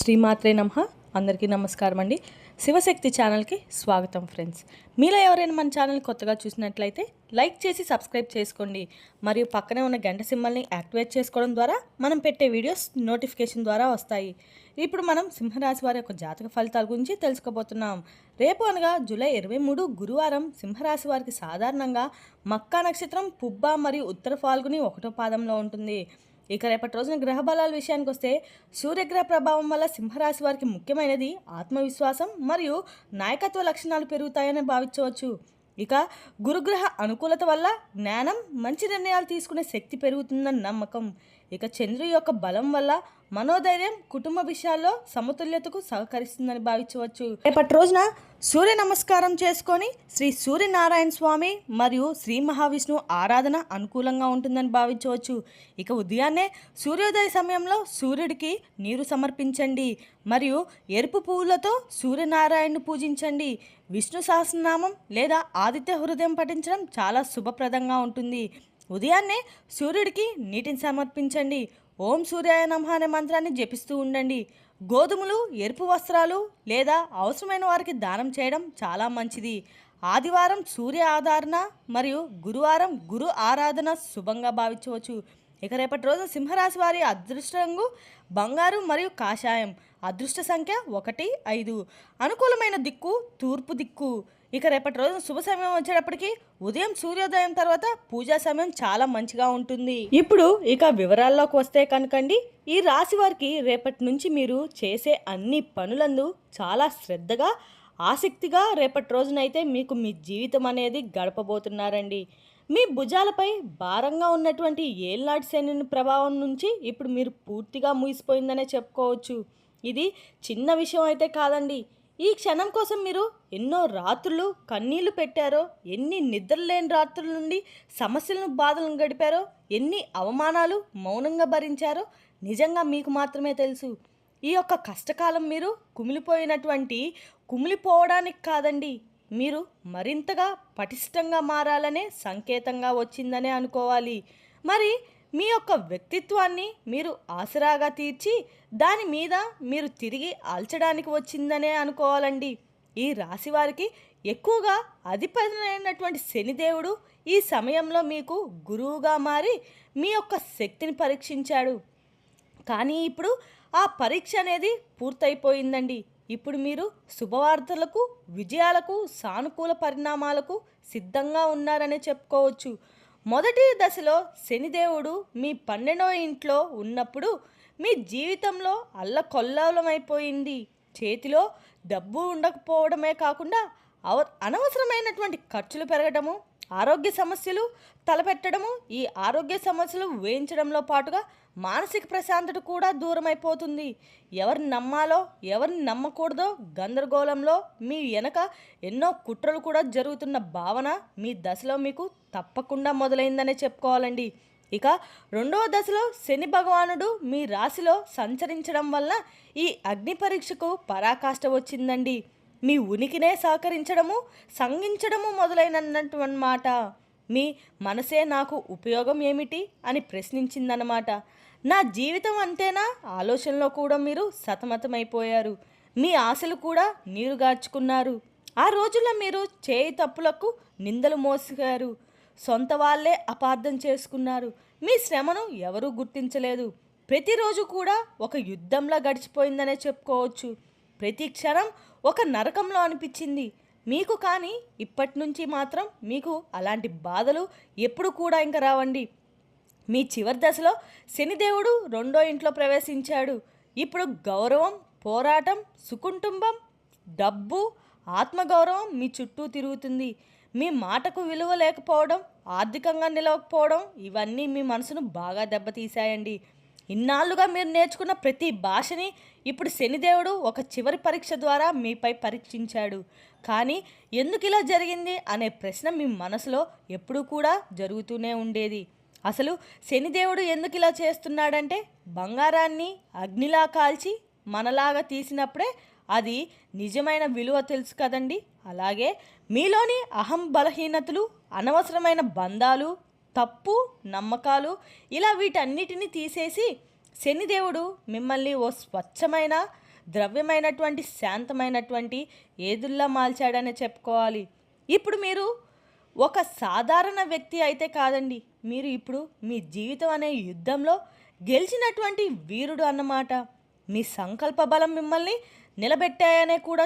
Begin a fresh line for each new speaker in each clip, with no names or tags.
శ్రీమాత్రే నమః. అందరికీ నమస్కారం అండి. శివశక్తి ఛానల్కి స్వాగతం ఫ్రెండ్స్. మీలో ఎవరైనా మన ఛానల్ కొత్తగా చూసినట్లయితే లైక్ చేసి సబ్స్క్రైబ్ చేసుకోండి. మరియు పక్కనే ఉన్న గంట సింబల్ని యాక్టివేట్ చేసుకోవడం ద్వారా మనం పెట్టే వీడియోస్ నోటిఫికేషన్ ద్వారా వస్తాయి. ఇప్పుడు మనం సింహరాశి వారి యొక్క జాతక ఫలితాల గురించి తెలుసుకోబోతున్నాం. రేపు అనగా జూలై 23 గురువారం సింహరాశి వారికి సాధారణంగా మక్కా నక్షత్రం పుబ్బ మరియు ఉత్తర ఫాల్గుని 1వ పాదంలో ఉంటుంది. ఇక రేపటి రోజున గ్రహ బలాల విషయానికి వస్తే సూర్యగ్రహ ప్రభావం వల్ల సింహరాశి వారికి ముఖ్యమైనది ఆత్మవిశ్వాసం మరియు నాయకత్వ లక్షణాలు పెరుగుతాయని భావించవచ్చు. ఇక గురుగ్రహ అనుకూలత వల్ల జ్ఞానం, మంచి నిర్ణయాలు తీసుకునే శక్తి పెరుగుతుందని నమ్మకం. ఇక చంద్రుడి యొక్క బలం వల్ల మనోధైర్యం, కుటుంబ విషయాల్లో సమతుల్యతకు సహకరిస్తుందని భావించవచ్చు. రేపటి రోజున సూర్య నమస్కారం చేసుకొని శ్రీ సూర్యనారాయణ స్వామి మరియు శ్రీ మహావిష్ణువు ఆరాధన అనుకూలంగా ఉంటుందని భావించవచ్చు. ఇక ఉదయాన్నే సూర్యోదయ సమయంలో సూర్యుడికి నీరు సమర్పించండి మరియు ఎరుపు పువ్వులతో సూర్యనారాయణను పూజించండి. విష్ణు సహస్రనామం లేదా ఆదిత్య హృదయం పఠించడం చాలా శుభప్రదంగా ఉంటుంది. ఉదయాన్నే సూర్యుడికి నీటిని సమర్పించండి. ఓం సూర్యాయ నమః అనే మంత్రాన్ని జపిస్తూ ఉండండి. గోధుమలు, ఎరుపు వస్త్రాలు లేదా అవసరమైన వారికి దానం చేయడం చాలా మంచిది. ఆదివారం సూర్య ఆరాధన మరియు గురువారం గురు ఆరాధన శుభంగా భావించవచ్చు. ఇక రేపటి రోజు సింహరాశి వారి అదృష్ట రంగు బంగారు మరియు కాషాయం. అదృష్ట సంఖ్య 1, 5. అనుకూలమైన దిక్కు తూర్పు దిక్కు. ఇక రేపటి రోజు శుభ సమయం వచ్చేటప్పటికి ఉదయం సూర్యోదయం తర్వాత పూజా సమయం చాలా మంచిగా ఉంటుంది. ఇప్పుడు ఇక వివరాల్లోకి వస్తే కనుకండి, ఈ రాశి వారికి రేపటి నుంచి మీరు చేసే అన్ని పనులందు చాలా శ్రద్ధగా, ఆసక్తిగా రేపటి రోజునైతే మీకు మీ జీవితం అనేది గడపబోతున్నారండి. మీ భుజాలపై భారంగా ఉన్నటువంటి ఏళ్నాటి శని ప్రభావం నుంచి ఇప్పుడు మీరు పూర్తిగా ముగిసిపోయిందనే చెప్పుకోవచ్చు. ఇది చిన్న విషయం అయితే కాదండి. ఈ క్షణం కోసం మీరు ఎన్నో రాత్రులు కన్నీళ్లు పెట్టారో, ఎన్ని నిద్రలేని రాత్రుల నుండి సమస్యలను, బాధలను గడిపారో, ఎన్ని అవమానాలు మౌనంగా భరించారో నిజంగా మీకు మాత్రమే తెలుసు. ఈ యొక్క కష్టకాలం మీరు కుమిలిపోవడానికి కాదండి, మీరు మరింతగా పటిష్టంగా మారాలనే సంకేతంగా వచ్చిందనే అనుకోవాలి. మరి మీ యొక్క వ్యక్తిత్వాన్ని మీరు ఆసరాగా తీర్చి దాని మీద మీరు తిరిగి ఆల్చడానికి వచ్చిందనే అనుకోవాలండి. ఈ రాశి వారికి ఎక్కువగా అధిపతినైనటువంటి శనిదేవుడు ఈ సమయంలో మీకు గురువుగా మారి మీ యొక్క శక్తిని పరీక్షించాడు. కానీ ఇప్పుడు ఆ పరీక్ష అనేది పూర్తయిపోయిందండి. ఇప్పుడు మీరు శుభవార్తలకు, విజయాలకు, సానుకూల పరిణామాలకు సిద్ధంగా ఉన్నారనే చెప్పుకోవచ్చు. మొదటి దశలో శనిదేవుడు మీ 12వ ఇంట్లో ఉన్నప్పుడు మీ జీవితంలో అల్లకొల్లోలమైపోయింది. చేతిలో డబ్బు ఉండకపోవడమే కాకుండా అనవసరమైనటువంటి ఖర్చులు పెరగడము, ఆరోగ్య సమస్యలు తలపెట్టడము, ఈ ఆరోగ్య సమస్యలు వేయించడంలో పాటుగా మానసిక ప్రశాంతత కూడా దూరమైపోతుంది. ఎవరిని నమ్మాలో ఎవరిని నమ్మకూడదో గందరగోళంలో మీ వెనక ఎన్నో కుట్రలు కూడా జరుగుతున్న భావన మీ దశలో మీకు తప్పకుండా మొదలైందనే చెప్పుకోవాలండి. ఇక 2వ దశలో శని భగవానుడు మీ రాశిలో సంచరించడం వల్ల ఈ అగ్ని పరీక్షకు పరాకాష్ట వచ్చిందండి. మీ ఉనికినే సహకరించడము, సంగించడము మొదలైనన్నమాట. మీ మనసే నాకు ఉపయోగం ఏమిటి అని ప్రశ్నించిందన్నమాట. నా జీవితం అంతేనా ఆలోచనలో కూడా మీరు సతమతమైపోయారు. మీ ఆశలు కూడా నీరుగార్చుకున్నారు. ఆ రోజుల్లో మీరు చేయి తప్పులకు నిందలు మోసారు. సొంత వాళ్ళే అపార్థం చేసుకున్నారు. మీ శ్రమను ఎవరూ గుర్తించలేదు. ప్రతిరోజు కూడా ఒక యుద్ధంలా గడిచిపోయిందనే చెప్పుకోవచ్చు. ప్రతి క్షణం ఒక నరకంలో అనిపించింది మీకు. కానీ ఇప్పటి నుంచి మాత్రం మీకు అలాంటి బాధలు ఎప్పుడు కూడా ఇంకా రావండి. మీ చివరి దశలో శనిదేవుడు 2వ ఇంట్లో ప్రవేశించాడు. ఇప్పుడు గౌరవం, పోరాటం, సుకుటుంబం, డబ్బు, ఆత్మగౌరవం మీ చుట్టూ తిరుగుతుంది. మీ మాటకు విలువ లేకపోవడం, ఆర్థికంగా నిలవకపోవడం ఇవన్నీ మీ మనసును బాగా దెబ్బతీశాయండి. ఇన్నాళ్ళుగా మీరు నేర్చుకున్న ప్రతి భాషని ఇప్పుడు శనిదేవుడు ఒక చివరి పరీక్ష ద్వారా మీపై పరీక్షించాడు. కానీ ఎందుకు ఇలా జరిగింది అనే ప్రశ్న మీ మనసులో ఎప్పుడూ కూడా జరుగుతూనే ఉండేది. అసలు శనిదేవుడు ఎందుకు ఇలా చేస్తున్నాడంటే, బంగారాన్ని అగ్నిలా కాల్చి మనలాగా తీసినప్పుడే అది నిజమైన విలువ తెలుసు కదండి. అలాగే మీలోని అహం, బలహీనతలు, అనవసరమైన బంధాలు, తప్పు నమ్మకాలు ఇలా వీటన్నిటిని తీసేసి శనిదేవుడు మిమ్మల్ని ఓ స్వచ్ఛమైన ద్రవ్యమైనటువంటి శాంతమైనటువంటి ఏదుల్లా మాల్చాడనే చెప్పుకోవాలి. ఇప్పుడు మీరు ఒక సాధారణ వ్యక్తి అయితే కాదండి, మీరు ఇప్పుడు మీ జీవితం అనే యుద్ధంలో గెలిచినటువంటి వీరుడు అన్నమాట. మీ సంకల్ప బలం మిమ్మల్ని నిలబెట్టాయనే కూడా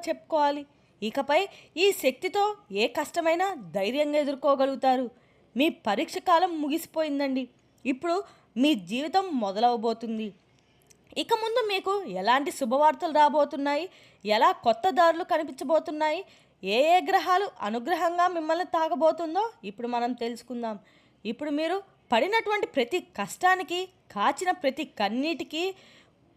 చెప్పుకోవాలి. ఇకపై ఈ శక్తితో ఏ కష్టమైనా ధైర్యంగా ఎదుర్కోగలుగుతారు. మీ పరీక్ష కాలం ముగిసిపోయిందండి. ఇప్పుడు మీ జీవితం మొదలవబోతుంది. ఇక ముందు మీకు ఎలాంటి శుభవార్తలు రాబోతున్నాయి, ఎలా కొత్త దారులు కనిపించబోతున్నాయి, ఏ ఏ గ్రహాలు అనుగ్రహంగా మిమ్మల్ని తాగబోతుందో ఇప్పుడు మనం తెలుసుకుందాం. ఇప్పుడు మీరు పడినటువంటి ప్రతి కష్టానికి, కాచిన ప్రతి కన్నీటికి,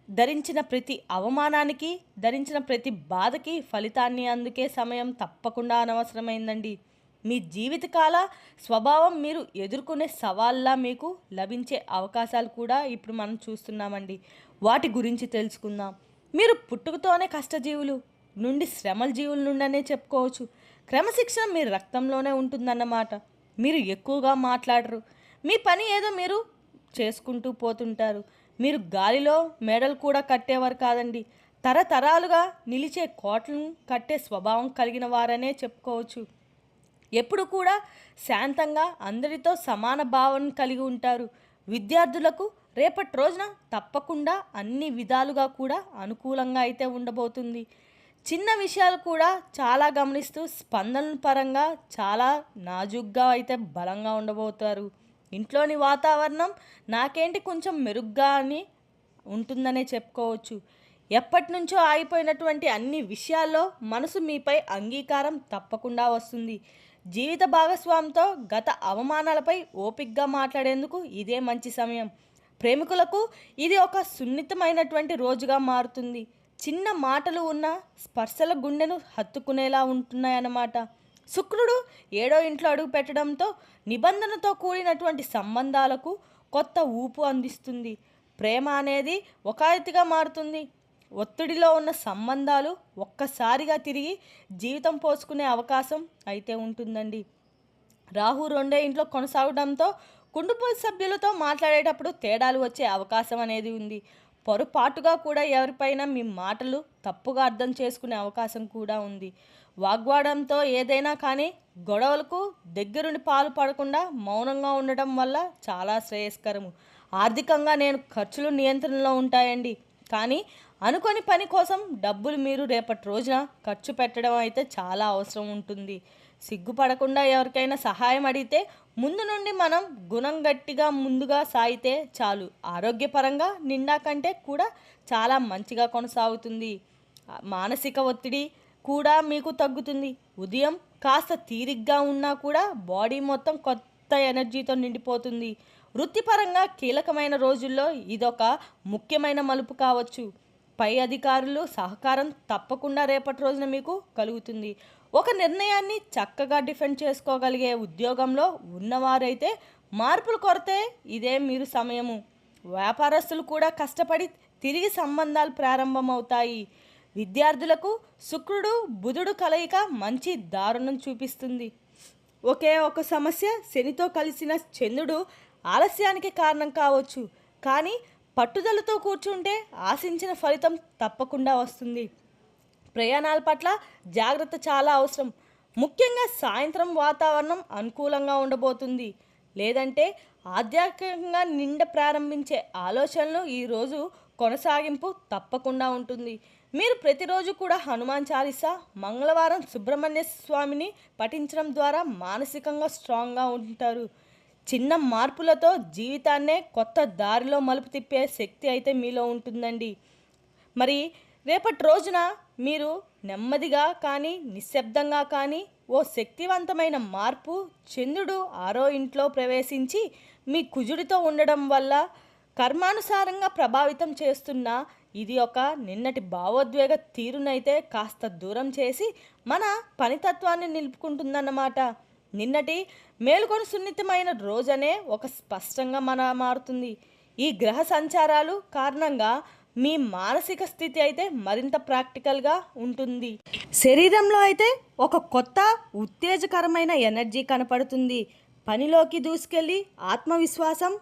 ధరించిన ప్రతి అవమానానికి, ధరించిన ప్రతి బాధకి ఫలితాన్ని అందుకే సమయం తప్పకుండా అనవసరమైందండి. మీ జీవితకాల స్వభావం మీరు ఎదుర్కొనే సవాళ్ళ మీకు లభించే అవకాశాలు కూడా ఇప్పుడు మనం చూస్తున్నామండి. వాటి గురించి తెలుసుకుందాం. మీరు పుట్టుకతోనే కష్టజీవులు నుండి శ్రమల జీవుల నుండనే చెప్పుకోవచ్చు. క్రమశిక్షణ మీ రక్తంలోనే ఉంటుందన్నమాట. మీరు ఎక్కువగా మాట్లాడరు. మీ పని ఏదో మీరు చేసుకుంటూ పోతుంటారు. మీరు గాలిలో మేడలు కూడా కట్టేవారు కాదండి. తరతరాలుగా నిలిచే కోటలను కట్టే స్వభావం కలిగిన వారనే చెప్పుకోవచ్చు. ఎప్పుడు కూడా శాంతంగా అందరితో సమాన భావన కలిగి ఉంటారు. విద్యార్థులకు రేపటి రోజున తప్పకుండా అన్ని విధాలుగా కూడా అనుకూలంగా అయితే ఉండబోతుంది. చిన్న విషయాలు కూడా చాలా గమనిస్తూ స్పందన పరంగా చాలా నాజుగ్గా అయితే బలంగా ఉండబోతారు. ఇంట్లోని వాతావరణం నాకేంటి కొంచెం మెరుగ్గా అని ఉంటుందనే చెప్పుకోవచ్చు. ఎప్పటి నుంచో ఆగిపోయినటువంటి అన్ని విషయాల్లో మనసు మీపై అంగీకారం తప్పకుండా వస్తుంది. జీవిత భాగస్వామితో గత అవమానాలపై ఓపికగా మాట్లాడేందుకు ఇదే మంచి సమయం. ప్రేమికులకు ఇది ఒక సున్నితమైనటువంటి రోజుగా మారుతుంది. చిన్న మాటలు ఉన్న స్పర్శల గుండెను హత్తుకునేలా ఉంటున్నాయన్నమాట. శుక్రుడు 7వ ఇంట్లో అడుగు పెట్టడంతో నిబంధనతో కూడినటువంటి సంబంధాలకు కొత్త ఊపు అందిస్తుంది. ప్రేమ అనేది ఒక ఎత్తుగా మారుతుంది. ఒత్తిడిలో ఉన్న సంబంధాలు ఒక్కసారిగా తిరిగి జీవితం పోసుకునే అవకాశం అయితే ఉంటుందండి. రాహు 2వ ఇంట్లో కొనసాగడంతో కుటుంబ సభ్యులతో మాట్లాడేటప్పుడు తేడాలు వచ్చే అవకాశం అనేది ఉంది. పొరపాటుగా కూడా ఎవరిపైనా మీ మాటలు తప్పుగా అర్థం చేసుకునే అవకాశం కూడా ఉంది. వాగ్వాదంతో ఏదైనా కానీ గొడవలకు దగ్గరుండి పాలు పడకుండా మౌనంగా ఉండటం వల్ల చాలా శ్రేయస్కరము. ఆర్థికంగా నేను ఖర్చులు నియంత్రణలో ఉంటాయండి. కానీ అనుకోని పని కోసం డబ్బులు మీరు రేపటి రోజున ఖర్చు పెట్టడం అయితే చాలా అవసరం ఉంటుంది. సిగ్గుపడకుండా ఎవరికైనా సహాయం అడిగితే ముందు నుండి మనం గుణం గట్టిగా ముందుగా సాగితే చాలు. ఆరోగ్యపరంగా నిండా కంటే కూడా చాలా మంచిగా కొనసాగుతుంది. మానసిక ఒత్తిడి కూడా మీకు తగ్గుతుంది. ఉదయం కాస్త తీరిగ్గా ఉన్నా కూడా బాడీ మొత్తం కొత్త ఎనర్జీతో నిండిపోతుంది. వృత్తిపరంగా కీలకమైన రోజుల్లో ఇదొక ముఖ్యమైన మలుపు కావచ్చు. పై అధికారులు సహకారం తప్పకుండా రేపటి రోజున మీకు కలుగుతుంది. ఒక నిర్ణయాన్ని చక్కగా డిఫెండ్ చేసుకోగలిగే ఉద్యోగంలో ఉన్నవారైతే మార్పులు కొరతే ఇదే మీరు సమయము. వ్యాపారస్తులు కూడా కష్టపడి తిరిగి సంబంధాలు ప్రారంభమవుతాయి. విద్యార్థులకు శుక్రుడు బుధుడు కలయిక మంచి దారుణం చూపిస్తుంది. ఒకే ఒక సమస్య శనితో కలిసిన చంద్రుడు ఆలస్యానికి కారణం కావచ్చు. కానీ పట్టుదలతో కూర్చుంటే ఆశించిన ఫలితం తప్పకుండా వస్తుంది. ప్రయాణాల పట్ల జాగ్రత్త చాలా అవసరం. ముఖ్యంగా సాయంత్రం వాతావరణం అనుకూలంగా ఉండబోతుంది. లేదంటే ఆధ్యాత్మికంగా ప్రారంభించే ఆలోచనలు ఈరోజు కొనసాగింపు తప్పకుండా ఉంటుంది. మీరు ప్రతిరోజు కూడా హనుమాన్ చాలీసా, మంగళవారం సుబ్రహ్మణ్య స్వామిని పఠించడం ద్వారా మానసికంగా స్ట్రాంగ్గా ఉంటారు. చిన్న మార్పులతో జీవితాన్నే కొత్త దారిలో మలుపు తిప్పే శక్తి అయితే మీలో ఉంటుందండి. మరి రేపటి రోజున మీరు నెమ్మదిగా కానీ నిశ్శబ్దంగా కానీ ఓ శక్తివంతమైన మార్పు చంద్రుడు 6వ ఇంట్లో ప్రవేశించి మీ కుజుడితో ఉండడం వల్ల కర్మానుసారంగా ప్రభావితం చేస్తున్న ఇది ఒక నిన్నటి భావోద్వేగ తీరునైతే కాస్త దూరం చేసి మన పనితత్వాన్ని నిలుపుకుంటుందన్నమాట. నిన్నటి మేలుకొని సున్నితమైన రోజనే ఒక స్పష్టంగా మారుతుంది. ఈ గ్రహ సంచారాలు కారణంగా మీ మానసిక స్థితి అయితే మరింత ప్రాక్టికల్గా ఉంటుంది. శరీరంలో అయితే ఒక కొత్త ఉత్తేజకరమైన ఎనర్జీ కనపడుతుంది. పనిలోకి దూసుకెళ్ళి ఆత్మవిశ్వాసం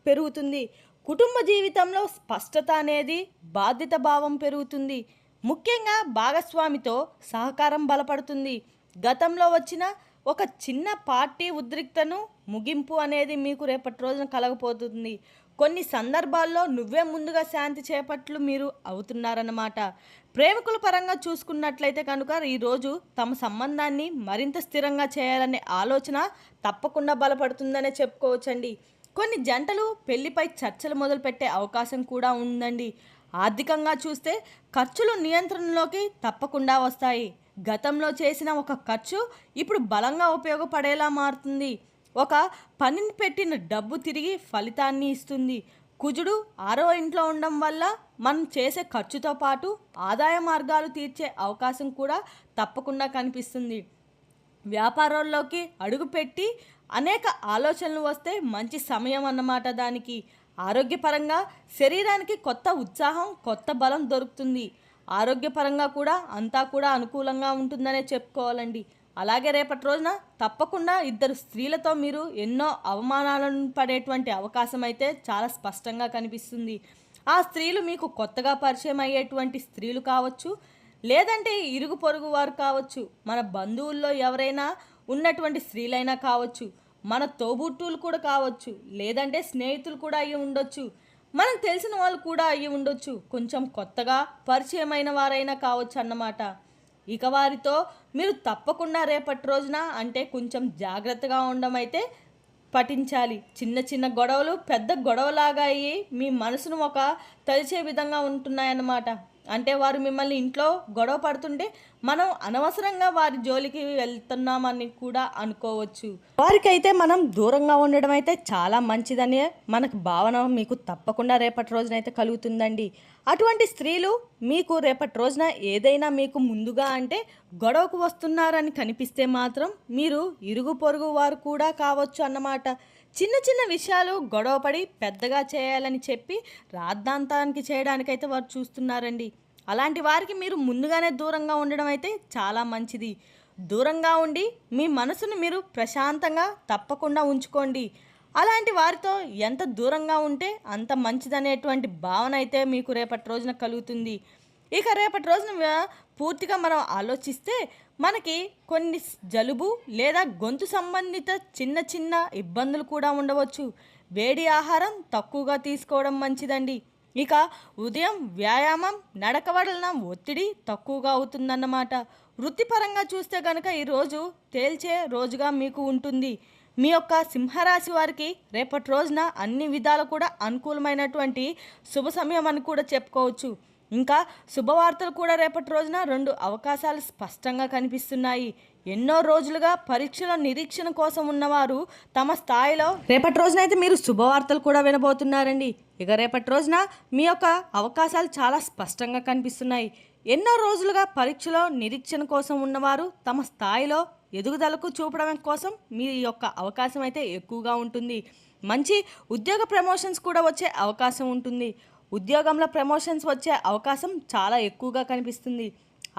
పెరుగుతుంది. కుటుంబ జీవితంలో స్పష్టత అనేది బాధ్యత భావం పెరుగుతుంది. ముఖ్యంగా భాగస్వామితో సహకారం బలపడుతుంది. గతంలో వచ్చిన ఒక చిన్న పార్టీ ఉద్రిక్తను ముగింపు అనేది మీకు రేపటి రోజున కలగపోతుంది. కొన్ని సందర్భాల్లో నువ్వే ముందుగా శాంతి చేపట్లు మీరు అవుతున్నారన్నమాట. ప్రేమికుల పరంగా చూసుకున్నట్లయితే కనుక ఈరోజు తమ సంబంధాన్ని మరింత స్థిరంగా చేయాలనే ఆలోచన తప్పకుండా బలపడుతుందనే చెప్పుకోవచ్చండి. కొన్ని జంటలు పెళ్లిపై చర్చలు మొదలుపెట్టే అవకాశం కూడా ఉందండి. ఆర్థికంగా చూస్తే ఖర్చులు నియంత్రణలోకి తప్పకుండా వస్తాయి. గతంలో చేసిన ఒక ఖర్చు ఇప్పుడు బలంగా ఉపయోగపడేలా మారుతుంది. ఒక పనిని పెట్టిన డబ్బు తిరిగి ఫలితాన్ని ఇస్తుంది. కుజుడు 6వ ఇంట్లో ఉండడం వల్ల మనం చేసే ఖర్చుతో పాటు ఆదాయ మార్గాలు తీర్చే అవకాశం కూడా తప్పకుండా కనిపిస్తుంది. వ్యాపారంలోకి అడుగుపెట్టి అనేక ఆలోచనలు వస్తే మంచి సమయం అన్నమాట. దానికి ఆరోగ్యపరంగా శరీరానికి కొత్త ఉత్సాహం, కొత్త బలం దొరుకుతుంది. ఆరోగ్యపరంగా కూడా అంతా కూడా అనుకూలంగా ఉంటుందనే చెప్పుకోవాలండి. అలాగే రేపటి రోజున తప్పకుండా ఇద్దరు స్త్రీలతో మీరు ఎన్నో అవమానాలను పడేటువంటి అవకాశం అయితే చాలా స్పష్టంగా కనిపిస్తుంది. ఆ స్త్రీలు మీకు కొత్తగా పరిచయం అయ్యేటువంటి స్త్రీలు కావచ్చు, లేదంటే ఇరుగు పొరుగు వారు కావచ్చు, మన బంధువుల్లో ఎవరైనా ఉన్నటువంటి స్త్రీలైనా కావచ్చు, మన తోబుట్టువులు కూడా కావచ్చు, లేదంటే స్నేహితులు కూడా అయ్యి ఉండొచ్చు, మనకు తెలిసిన వాళ్ళు కూడా అయ్యి ఉండొచ్చు, కొంచెం కొత్తగా పరిచయమైన వారైనా కావచ్చు అన్నమాట. ఇక వారితో మీరు తప్పకుండా రేపటి రోజున అంటే కొంచెం జాగ్రత్తగా ఉండడం అయితే పఠించాలి. చిన్న చిన్న గొడవలు పెద్ద గొడవలాగా అయ్యి మీ మనసును ఒక తలిచే విధంగా ఉంటున్నాయన్నమాట. అంటే వారు మిమ్మల్ని ఇంట్లో గొడవ పడుతుంటే మనం అనవసరంగా వారి జోలికి వెళ్తున్నామని కూడా అనుకోవచ్చు. వారికైతే మనం దూరంగా ఉండడం అయితే చాలా మంచిదని మనకు భావన మీకు తప్పకుండా రేపటి రోజునైతే కలుగుతుందండి. అటువంటి స్త్రీలు మీకు రేపటి రోజున ఏదైనా మీకు ముందుగా అంటే గొడవకు వస్తున్నారని కనిపిస్తే మాత్రం మీరు ఇరుగు పొరుగు వారు కూడా కావచ్చు అన్నమాట. చిన్న చిన్న విషయాలు గొడవపడి పెద్దగా చేయాలని చెప్పి రాద్ధాంతానికి చేయడానికైతే వారు చూస్తున్నారండి. అలాంటి వారికి మీరు ముందుగానే దూరంగా ఉండడం అయితే చాలా మంచిది. దూరంగా ఉండి మీ మనసును మీరు ప్రశాంతంగా తప్పకుండా ఉంచుకోండి. అలాంటి వారితో ఎంత దూరంగా ఉంటే అంత మంచిదనేటువంటి భావన అయితే మీకు రేపటి రోజున కలుగుతుంది. ఇక రేపటి రోజున పూర్తిగా మనం ఆలోచిస్తే మనకి కొన్ని జలుబు లేదా గొంతు సంబంధిత చిన్న చిన్న ఇబ్బందులు కూడా ఉండవచ్చు. వేడి ఆహారం తక్కువగా తీసుకోవడం మంచిదండి. ఇక ఉదయం వ్యాయామం నడక వలన ఒత్తిడి తక్కువగా అవుతుందన్నమాట. వృత్తిపరంగా చూస్తే కనుక ఈరోజు తేల్చే రోజుగా మీకు ఉంటుంది. మీ యొక్క సింహరాశి వారికి రేపటి రోజున అన్ని విధాలు కూడా అనుకూలమైనటువంటి శుభ సమయం అని కూడా చెప్పుకోవచ్చు. ఇంకా శుభవార్తలు కూడా రేపటి రోజున 2 అవకాశాలు స్పష్టంగా కనిపిస్తున్నాయి. ఎన్నో రోజులుగా పరీక్షల నిరీక్షణ కోసం ఉన్నవారు తమ స్థాయిలో రేపటి రోజున అయితే మీరు శుభవార్తలు కూడా వినబోతున్నారండి. ఇక రేపటి రోజున మీ యొక్క అవకాశాలు చాలా స్పష్టంగా కనిపిస్తున్నాయి. ఎన్నో రోజులుగా పరీక్షలో నిరీక్షణ కోసం ఉన్నవారు తమ స్థాయిలో ఎదుగుదలకు చూపడం కోసం మీ యొక్క అవకాశం అయితే ఎక్కువగా ఉంటుంది. మంచి ఉద్యోగ ప్రమోషన్స్ కూడా వచ్చే అవకాశం ఉంటుంది. ఉద్యోగంలో ప్రమోషన్స్ వచ్చే అవకాశం చాలా ఎక్కువగా కనిపిస్తుంది.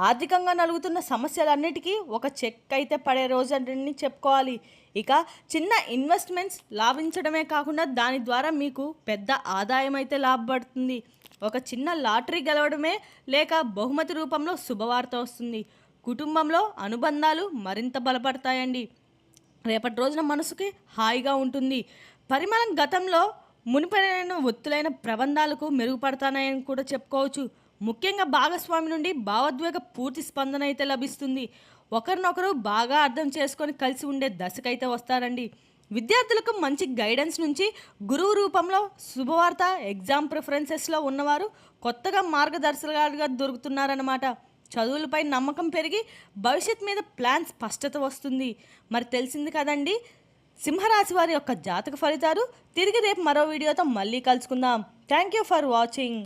ఆర్థికంగా నలుగుతున్న సమస్యలన్నిటికీ ఒక చెక్ అయితే పడే రోజు అని చెప్పుకోవాలి. ఇక చిన్న ఇన్వెస్ట్మెంట్స్ లాభించడమే కాకుండా దాని ద్వారా మీకు పెద్ద ఆదాయం అయితే లాభపడుతుంది. ఒక చిన్న లాటరీ గెలవడమే లేక బహుమతి రూపంలో శుభవార్త వస్తుంది. కుటుంబంలో అనుబంధాలు మరింత బలపడతాయండి. రేపటి రోజున మనసుకి హాయిగా ఉంటుంది. పరిమళం గతంలో మునిపైన ఒత్తులైన ప్రబంధాలకు మెరుగుపడతానని కూడా చెప్పుకోవచ్చు. ముఖ్యంగా భాగస్వామి నుండి భావోద్వేగ పూర్తి స్పందన అయితే లభిస్తుంది. ఒకరినొకరు బాగా అర్థం చేసుకొని కలిసి ఉండే దశకైతే వస్తారండి. విద్యార్థులకు మంచి గైడెన్స్ నుంచి గురువు రూపంలో శుభవార్త. ఎగ్జామ్ ప్రిఫరెన్సెస్లో ఉన్నవారు కొత్తగా మార్గదర్శకాలుగా దొరుకుతున్నారన్నమాట. చదువులపై నమ్మకం పెరిగి భవిష్యత్ మీద ప్లాన్ స్పష్టత వస్తుంది. మరి తెలిసింది కదండి సింహరాశి వారి యొక్క జాతక ఫలితాలు. తిరిగి రేపు మరో వీడియోతో మళ్ళీ కలుసుకుందాం. Thank you for watching.